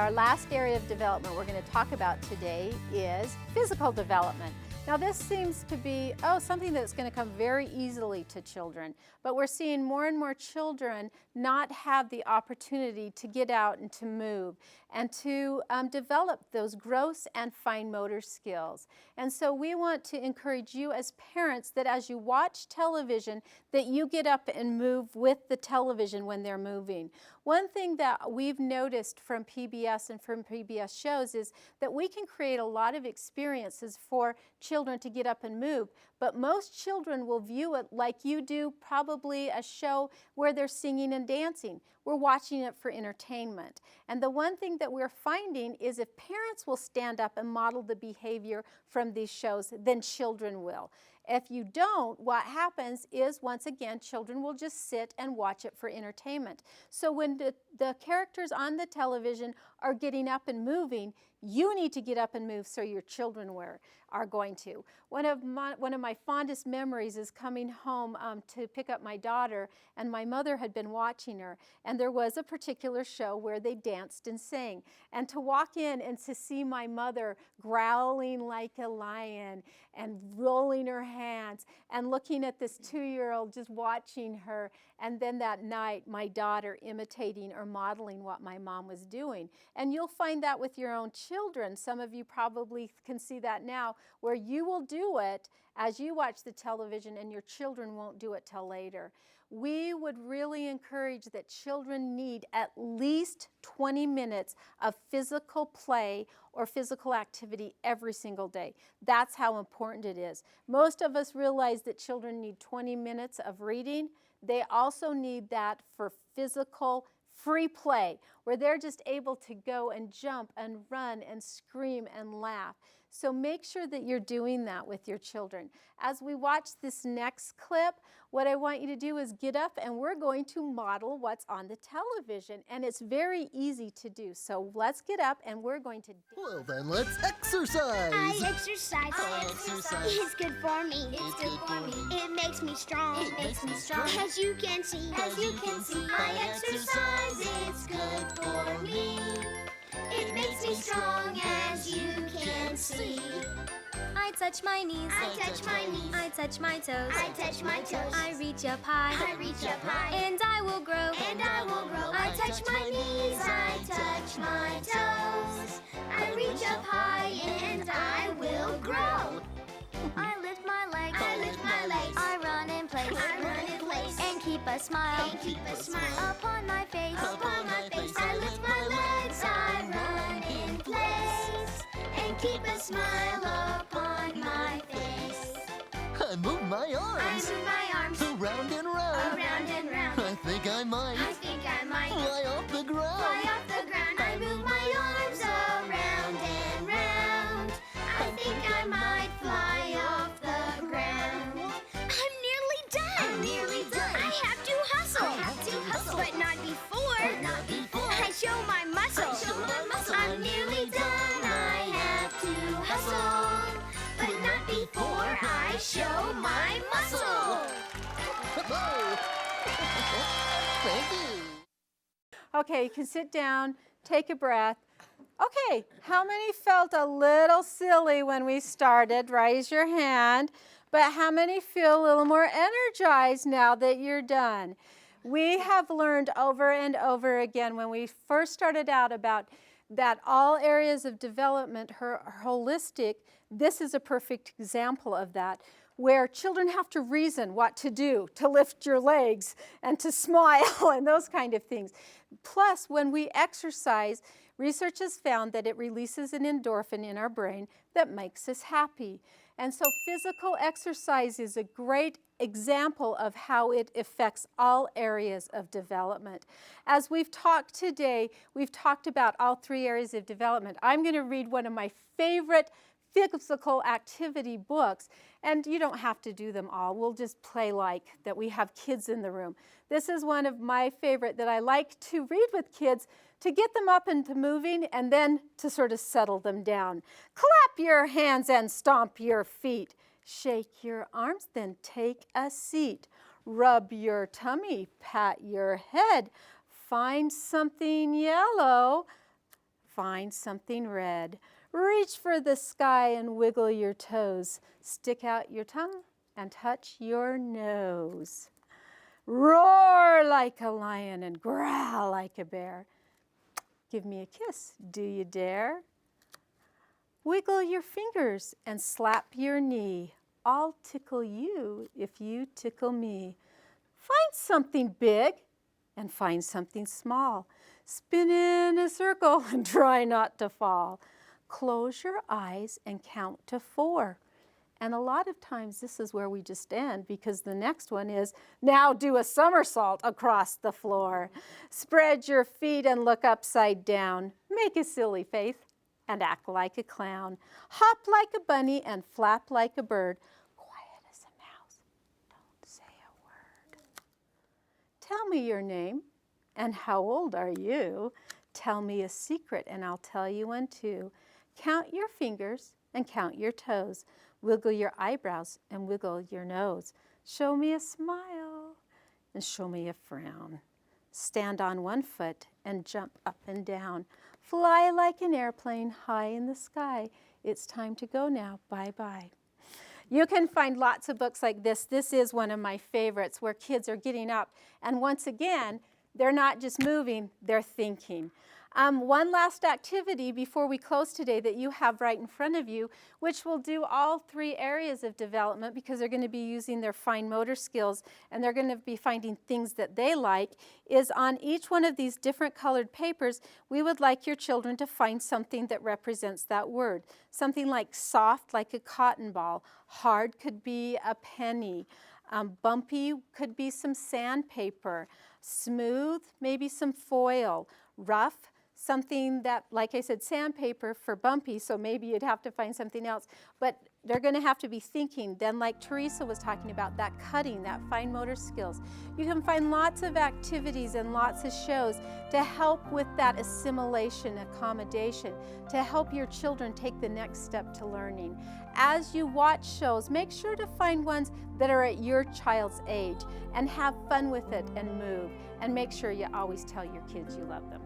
our last area of development we're going to talk about today is physical development. Now this seems to be, something that's going to come very easily to children, but we're seeing more and more children not have the opportunity to get out and to move and to develop those gross and fine motor skills. And so we want to encourage you as parents that as you watch television, that you get up and move with the television when they're moving. One thing that we've noticed from PBS and from PBS shows is that we can create a lot of experiences for children to get up and move, but most children will view it like you do, probably a show where they're singing and dancing. We're watching it for entertainment. And the one thing that we're finding is if parents will stand up and model the behavior from these shows, then children will. If you don't, what happens is, once again, children will just sit and watch it for entertainment. So when the characters on the television are getting up and moving, you need to get up and move so your children are going to. One of my fondest memories is coming home to pick up my daughter, and my mother had been watching her, and there was a particular show where they danced and sang. And to walk in and to see my mother growling like a lion and rolling her hands and looking at this 2-year-old just watching her, and then that night my daughter imitating or modeling what my mom was doing. And you'll find that with your own children. Some of you probably can see that now, where you will do it as you watch the television and your children won't do it till later. We would really encourage that children need at least 20 minutes of physical play or physical activity every single day. That's how important it is. Most of us realize that children need 20 minutes of reading. They also need that for physical free play, where they're just able to go and jump and run and scream and laugh. So make sure that you're doing that with your children. As we watch this next clip, what I want you to do is get up and we're going to model what's on the television. And it's very easy to do. So let's get up and we're going to... Well then, let's exercise! I exercise. It's good for me. It's good for me. It makes me strong. It makes me strong. As you can see. I exercise. It's good for me. It makes me strong, as you can see. I touch my knees. I touch my knees. I touch my toes. I touch my toes. I reach up high. I reach up high. And I will grow. And I will grow. I touch my knees. I touch my toes. I reach up high and I will grow. I lift my legs. I lift my legs. I run in place. I run in place. And keep a smile. And keep a smile. Upon my face. Upon my face. I lift my legs. I run in place. And keep a smile upon my face. I move my arms! I move my arms. Around and round! Around and round. I think I might fly off the ground! Fly off the ground. I move my arms around and round. I think I might fly off the ground. I'm nearly done. I have to hustle. But not before. I show my muscle. I'm nearly done. I have to hustle. But not before I show my muscle. Thank you! Okay, you can sit down, take a breath. Okay, how many felt a little silly when we started? Raise your hand. But how many feel a little more energized now that you're done? We have learned over and over again when we first started out about that all areas of development are holistic. This is a perfect example of that, where children have to reason what to do, to lift your legs and to smile and those kind of things. Plus, when we exercise, research has found that it releases an endorphin in our brain that makes us happy. And so physical exercise is a great example of how it affects all areas of development. As we've talked today, we've talked about all 3 areas of development. I'm going to read one of my favorite physical activity books, and you don't have to do them all. We'll just play like that we have kids in the room. This is one of my favorite that I like to read with kids to get them up and to moving and then to sort of settle them down. Clap your hands and stomp your feet. Shake your arms, then take a seat. Rub your tummy, pat your head. Find something yellow. find something red. Reach for the sky and wiggle your toes. Stick out your tongue and touch your nose. Roar like a lion and growl like a bear. Give me a kiss, do you dare? Wiggle your fingers and slap your knee. I'll tickle you if you tickle me. Find something big and find something small. Spin in a circle and try not to fall. Close your eyes and count to 4. And a lot of times this is where we just end, because the next one is, now do a somersault across the floor. Spread your feet and look upside down. Make a silly face and act like a clown. Hop like a bunny and flap like a bird. Quiet as a mouse, don't say a word. Tell me your name and how old are you? Tell me a secret and I'll tell you one too. Count your fingers and count your toes. Wiggle your eyebrows and wiggle your nose. Show me a smile and show me a frown. Stand on one foot and jump up and down. Fly like an airplane high in the sky. It's time to go now. Bye-bye. You can find lots of books like this. This is one of my favorites, where kids are getting up, and once again, they're not just moving, they're thinking. One last activity before we close today that you have right in front of you, which will do all 3 areas of development, because they're going to be using their fine motor skills and they're going to be finding things that they like, is on each one of these different colored papers, we would like your children to find something that represents that word. Something like soft, like a cotton ball. Hard could be a penny. Bumpy could be some sandpaper. Smooth, maybe some foil. Rough, something that, like I said, sandpaper for bumpy, so maybe you'd have to find something else. But they're going to have to be thinking. Then, like Teresa was talking about, that cutting, that fine motor skills. You can find lots of activities and lots of shows to help with that assimilation, accommodation, to help your children take the next step to learning. As you watch shows, make sure to find ones that are at your child's age and have fun with it and move. And make sure you always tell your kids you love them.